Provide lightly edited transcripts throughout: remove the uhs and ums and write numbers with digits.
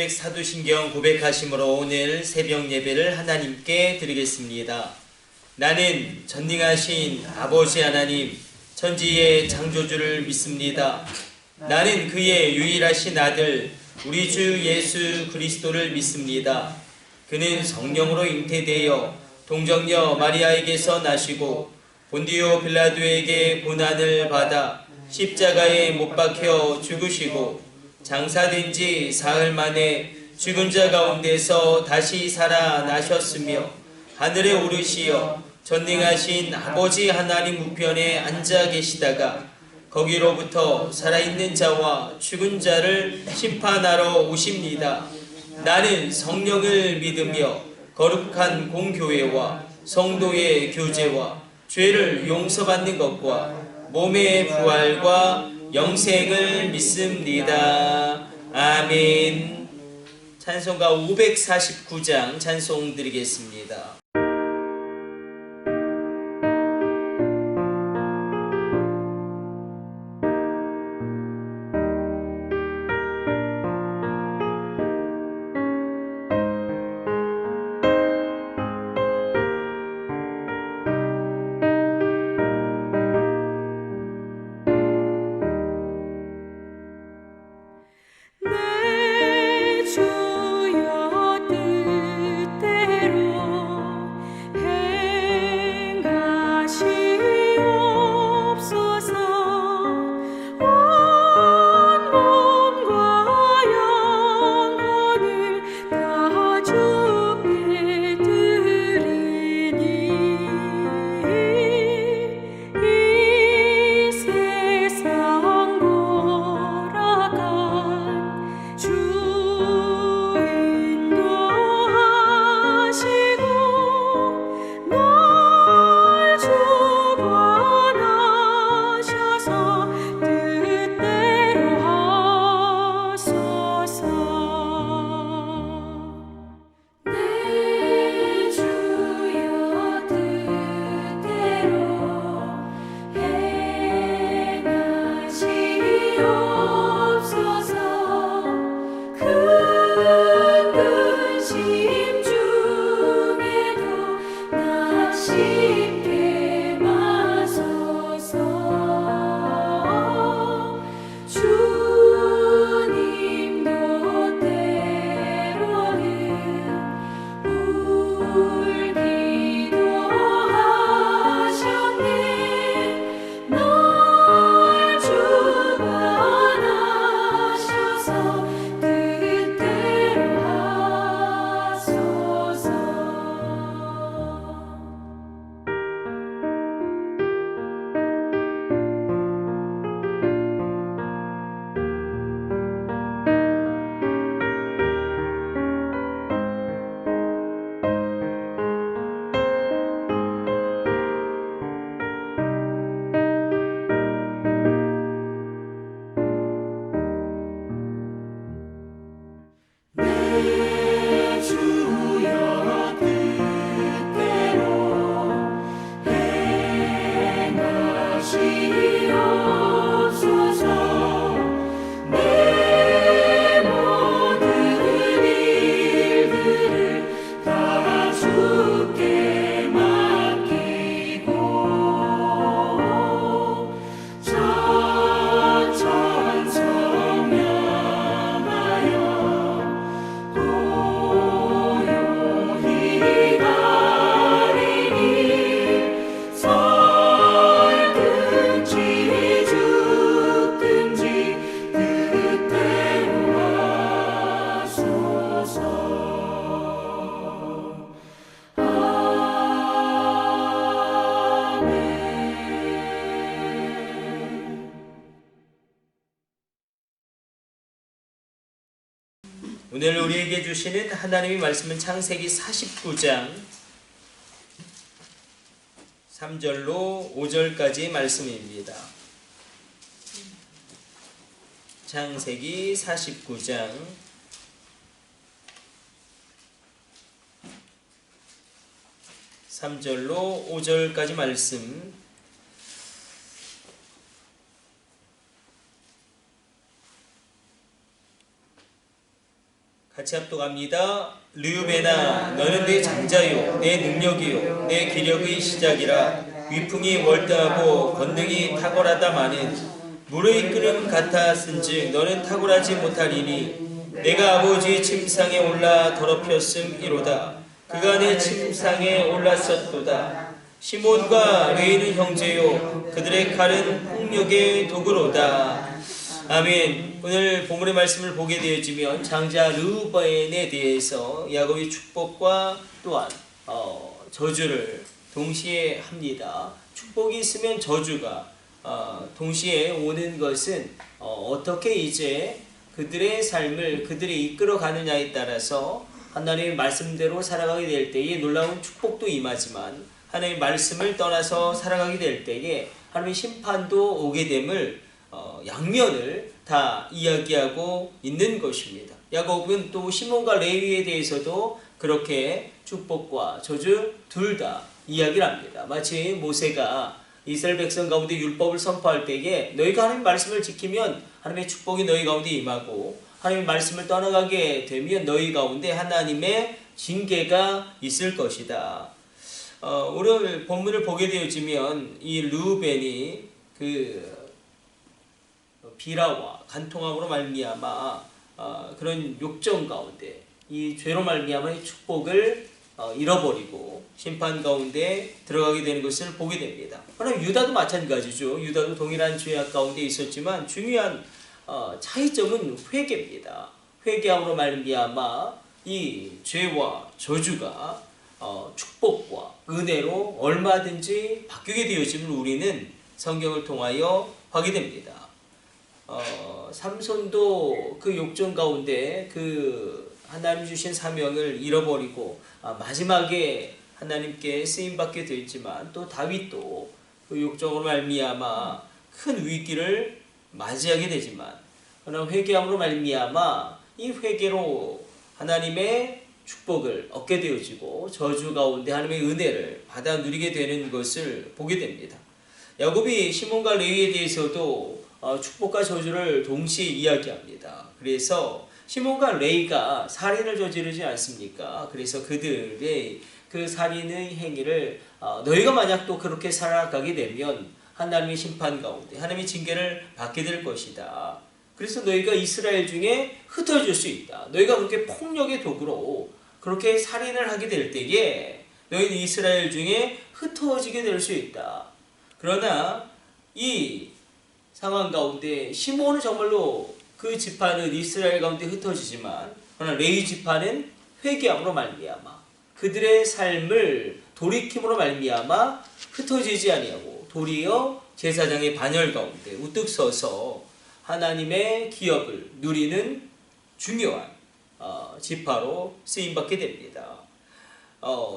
사도신경 고백하심으로 오늘 새벽 예배를 하나님께 드리겠습니다. 나는 전능하신 아버지 하나님, 천지의 창조주를 믿습니다. 나는 그의 유일하신 아들 우리 주 예수 그리스도를 믿습니다. 그는 성령으로 잉태되어 동정녀 마리아에게서 나시고 본디오 빌라도에게 고난을 받아 십자가에 못 박혀 죽으시고 장사된 지 사흘 만에 죽은 자 가운데서 다시 살아나셨으며 하늘에 오르시어 전능하신 아버지 하나님 우편에 앉아 계시다가 거기로부터 살아있는 자와 죽은 자를 심판하러 오십니다. 나는 성령을 믿으며 거룩한 공교회와 성도의 교제와 죄를 용서받는 것과 몸의 부활과 영생을 믿습니다. 아멘. 찬송가 549장 찬송 드리겠습니다. 오늘 우리에게 주시는 하나님의 말씀은 창세기 49장 3절로 5절까지 말씀입니다. 창세기 49장 3절로 5절까지 말씀, 같이 합독합니다. 르우벤아, 너는 내 장자요, 내 능력이요, 내 기력의 시작이라. 위풍이 월등하고 권능이 탁월하다마는 물의 이끌음 같았은즉 너는 탁월하지 못하리니 내가 아버지의 침상에 올라 더럽혔음이로다. 그가 내 침상에 올랐었도다. 시몬과 레이는 형제요, 그들의 칼은 폭력의 도구로다. 아멘. 오늘 본문의 말씀을 보게 되어지면 장자 르우벤에 대해서 야곱의 축복과 또한 저주를 동시에 합니다. 축복이 있으면 저주가 동시에 오는 것은 어떻게 이제 그들의 삶을 그들이 이끌어 가느냐에 따라서 하나님의 말씀대로 살아가게 될 때에 놀라운 축복도 임하지만 하나님의 말씀을 떠나서 살아가게 될 때에 하나님의 심판도 오게 됨을 양면을 다 이야기하고 있는 것입니다. 야곱은 또 시몬과 레위에 대해서도 그렇게 축복과 저주 둘 다 이야기를 합니다. 마치 모세가 이스라엘 백성 가운데 율법을 선포할 때에 너희가 하나님의 말씀을 지키면 하나님의 축복이 너희 가운데 임하고 하나님의 말씀을 떠나가게 되면 너희 가운데 하나님의 징계가 있을 것이다. 오늘 본문을 보게 되어지면 이 르우벤이 그 비라와 간통함으로 말미암아 그런 욕정 가운데 이 죄로 말미암아 축복을 잃어버리고 심판 가운데 들어가게 되는 것을 보게 됩니다. 그러나 유다도 마찬가지죠. 유다도 동일한 죄악 가운데 있었지만 중요한 차이점은 회개입니다. 회개함으로 말미암아 이 죄와 저주가 축복과 은혜로 얼마든지 바뀌게 되어짐을 우리는 성경을 통하여 확인됩니다. 삼손도 그 욕정 가운데 그 하나님 주신 사명을 잃어버리고 마지막에 하나님께 쓰임받게 되었지만 또 다윗도 그 욕정으로 말미암아 큰 위기를 맞이하게 되지만 그러나 회개함으로 말미암아 이 회개로 하나님의 축복을 얻게 되어지고 저주 가운데 하나님의 은혜를 받아 누리게 되는 것을 보게 됩니다. 야곱이 시몬과 레위에 대해서도 축복과 저주를 동시에 이야기합니다. 그래서 시몬과 레위가 살인을 저지르지 않습니까? 그래서 그들의 그 살인의 행위를 너희가 만약 또 그렇게 살아가게 되면 하나님의 심판 가운데 하나님의 징계를 받게 될 것이다. 그래서 너희가 이스라엘 중에 흩어질 수 있다. 너희가 그렇게 폭력의 도구로 그렇게 살인을 하게 될 때에 너희는 이스라엘 중에 흩어지게 될 수 있다. 그러나 이 상황 가운데 시몬은 정말로 그 지파는 이스라엘 가운데 흩어지지만 그러나 레위 지파는 회개함으로 말미암아 그들의 삶을 돌이킴으로 말미암아 흩어지지 아니하고 도리어 제사장의 반열 가운데 우뚝 서서 하나님의 기업을 누리는 중요한 지파로 쓰임받게 됩니다.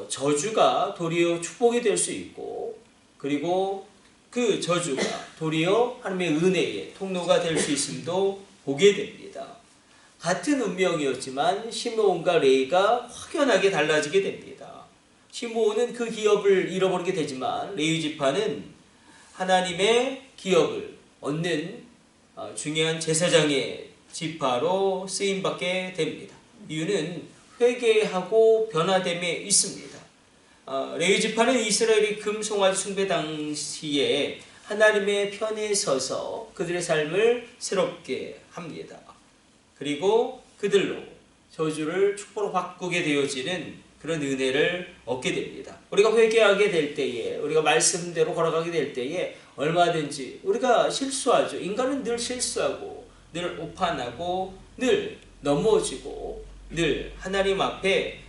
저주가 도리어 축복이 될 수 있고 그리고 그 저주가 도리어 하나님의 은혜의 통로가 될 수 있음도 보게 됩니다. 같은 운명이었지만 시므온과 레위가 확연하게 달라지게 됩니다. 시므온은 그 기업을 잃어버리게 되지만 레위 지파는 하나님의 기업을 얻는 중요한 제사장의 지파로 쓰임받게 됩니다. 이유는 회개하고 변화됨에 있습니다. 레위 지파는 이스라엘이 금송아지 숭배 당시에 하나님의 편에 서서 그들의 삶을 새롭게 합니다. 그리고 그들로 저주를 축복으로 바꾸게 되어지는 그런 은혜를 얻게 됩니다. 우리가 회개하게 될 때에 우리가 말씀대로 걸어가게 될 때에 얼마든지 우리가 실수하죠. 인간은 늘 실수하고 늘 오판하고 늘 넘어지고 늘 하나님 앞에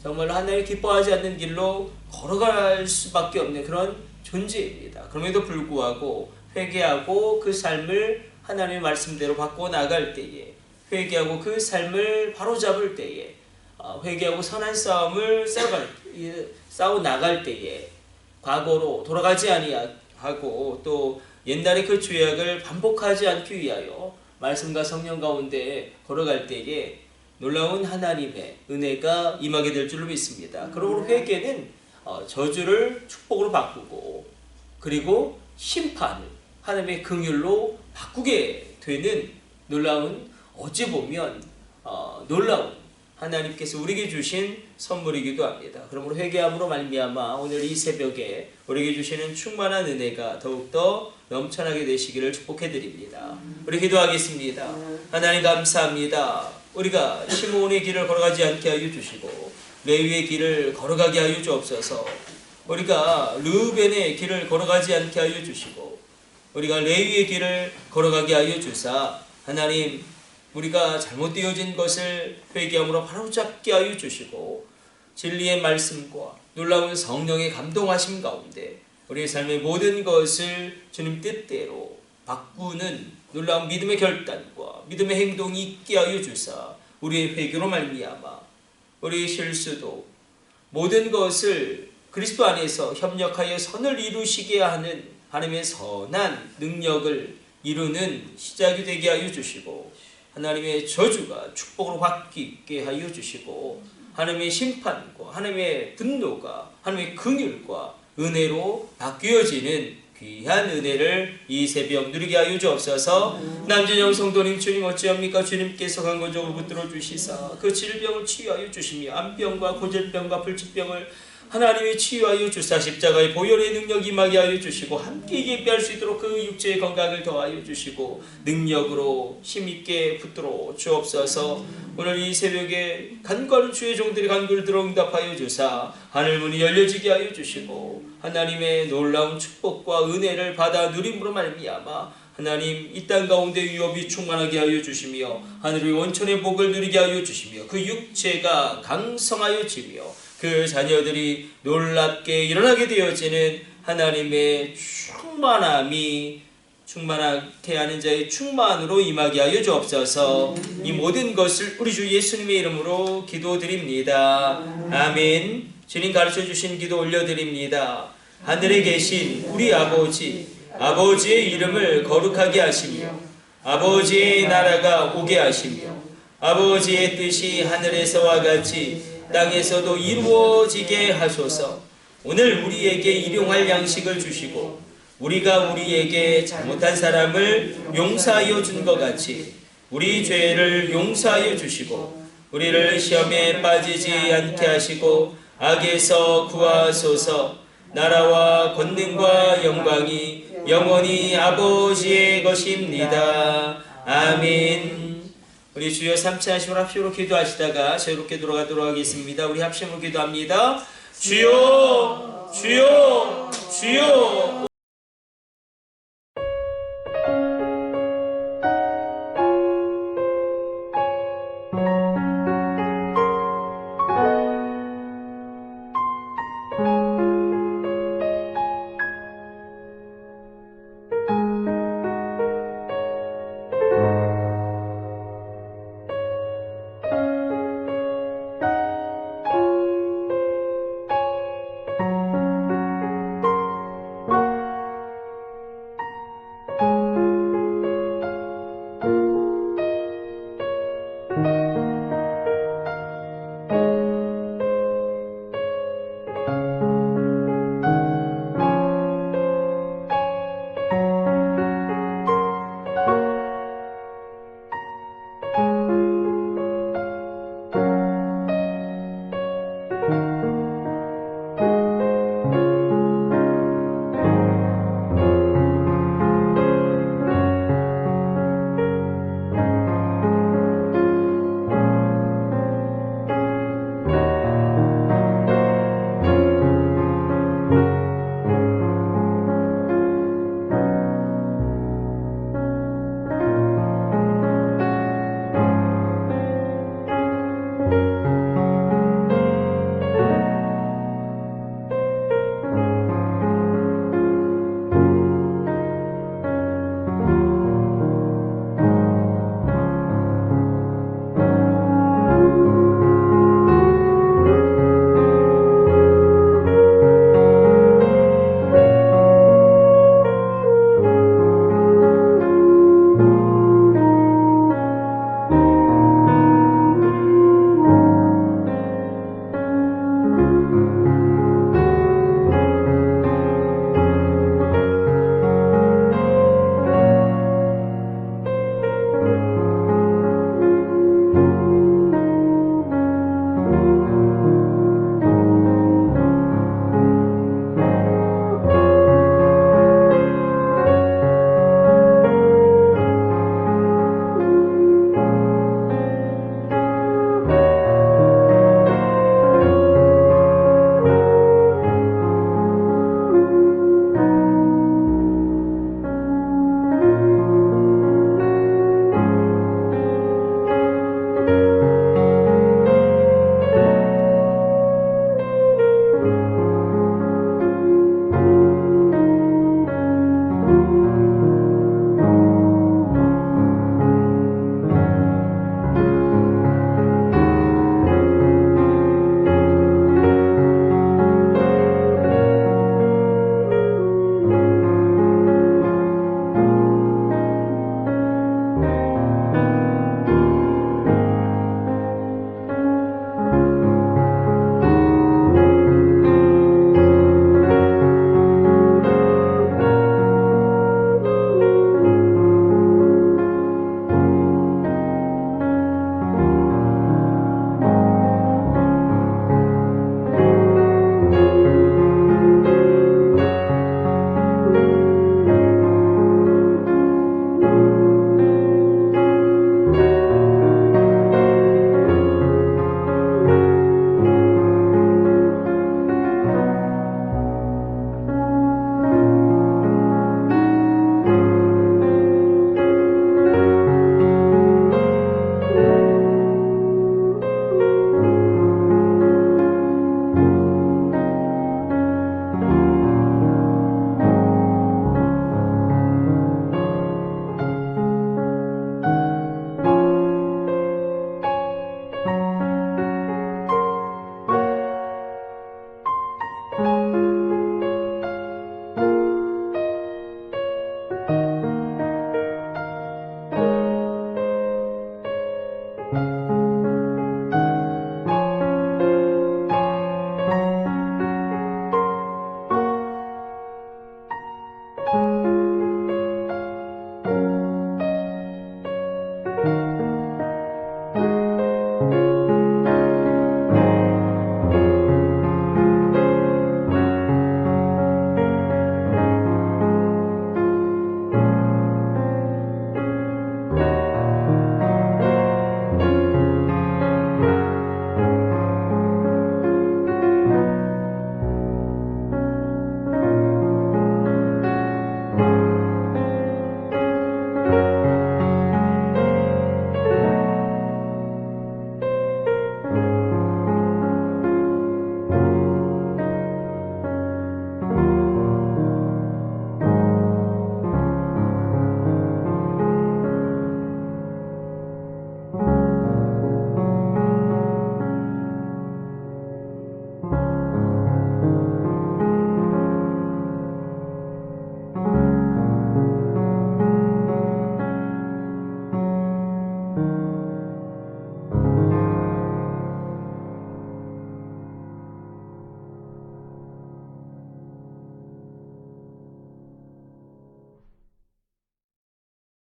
정말로 하나님 기뻐하지 않는 길로 걸어갈 수밖에 없는 그런 존재입니다. 그럼에도 불구하고 회개하고 그 삶을 하나님의 말씀대로 바꿔 나갈 때에 회개하고 그 삶을 바로잡을 때에 회개하고 선한 싸움을 싸워 나갈 때에 과거로 돌아가지 아니하고 또 옛날의 그 죄악을 반복하지 않기 위하여 말씀과 성령 가운데 걸어갈 때에 놀라운 하나님의 은혜가 임하게 될 줄로 믿습니다. 그러므로 회개는 저주를 축복으로 바꾸고 그리고 심판을 하나님의 긍휼로 바꾸게 되는 놀라운 어찌 보면 놀라운 하나님께서 우리에게 주신 선물이기도 합니다. 그러므로 회개함으로 말미암아 오늘 이 새벽에 우리에게 주시는 충만한 은혜가 더욱더 넘쳐나게 되시기를 축복해드립니다. 우리 기도하겠습니다. 하나님 감사합니다. 우리가 시므온의 길을 걸어가지 않게 하여 주시고 레위의 길을 걸어가게 하여 주옵소서. 우리가 르우벤의 길을 걸어가지 않게 하여 주시고 우리가 레위의 길을 걸어가게 하여 주사 하나님 우리가 잘못되어진 것을 회개함으로 바로잡게 하여 주시고 진리의 말씀과 놀라운 성령의 감동하심 가운데 우리의 삶의 모든 것을 주님 뜻대로 바꾸는 놀라운 믿음의 결단과 믿음의 행동이 있게 하여 주사 우리의 회개로 말미암아 우리의 실수도 모든 것을 그리스도 안에서 협력하여 선을 이루시게 하는 하나님의 선한 능력을 이루는 시작이 되게 하여 주시고 하나님의 저주가 축복으로 바뀌게 하여 주시고 하나님의 심판과 하나님의 분노가 하나님의 긍휼과 은혜로 바뀌어지는 귀한 은혜를 이 새벽 누리게 하여 주옵소서. 남진영 성도님 주님 어찌합니까? 주님께서 강건적으로 붙들어 주시사 그 질병을 치유하여 주시며 암병과 고질병과 불치병을 하나님이 치유하여 주사 십자가의 보혈의 능력이 임하게 하여 주시고 함께 예배할 수 있도록 그 육체의 건강을 더하여 주시고 능력으로 힘있게 붙들어 주옵소서. 오늘 이 새벽에 간구하는 주의 종들이 간구를 들어 응답하여 주사 하늘문이 열려지게 하여 주시고 하나님의 놀라운 축복과 은혜를 받아 누림으로 말미암아 하나님 이 땅 가운데 위협이 충만하게 하여 주시며 하늘의 원천의 복을 누리게 하여 주시며 그 육체가 강성하여지며 그 자녀들이 놀랍게 일어나게 되어지는 하나님의 충만하게 하는 자의 충만으로 임하게 하여 주옵소서. 이 모든 것을 우리 주 예수님의 이름으로 기도드립니다. 아멘. 주님 가르쳐 주신 기도 올려드립니다. 하늘에 계신 우리 아버지, 아버지의 이름을 거룩하게 하시며 아버지의 나라가 오게 하시며 아버지의 뜻이 하늘에서와 같이 땅에서도 이루어지게 하소서. 오늘 우리에게 일용할 양식을 주시고 우리가 우리에게 잘못한 사람을 용서하여 준 것 같이 우리 죄를 용서하여 주시고 우리를 시험에 빠지지 않게 하시고 악에서 구하소서. 나라와 권능과 영광이 영원히 아버지의 것입니다. 아멘. 우리 주여 삼치 하심으로 합심으로 기도하시다가 자유롭게 돌아가도록 하겠습니다. 우리 합심으로 기도합니다. 주여 주여 주여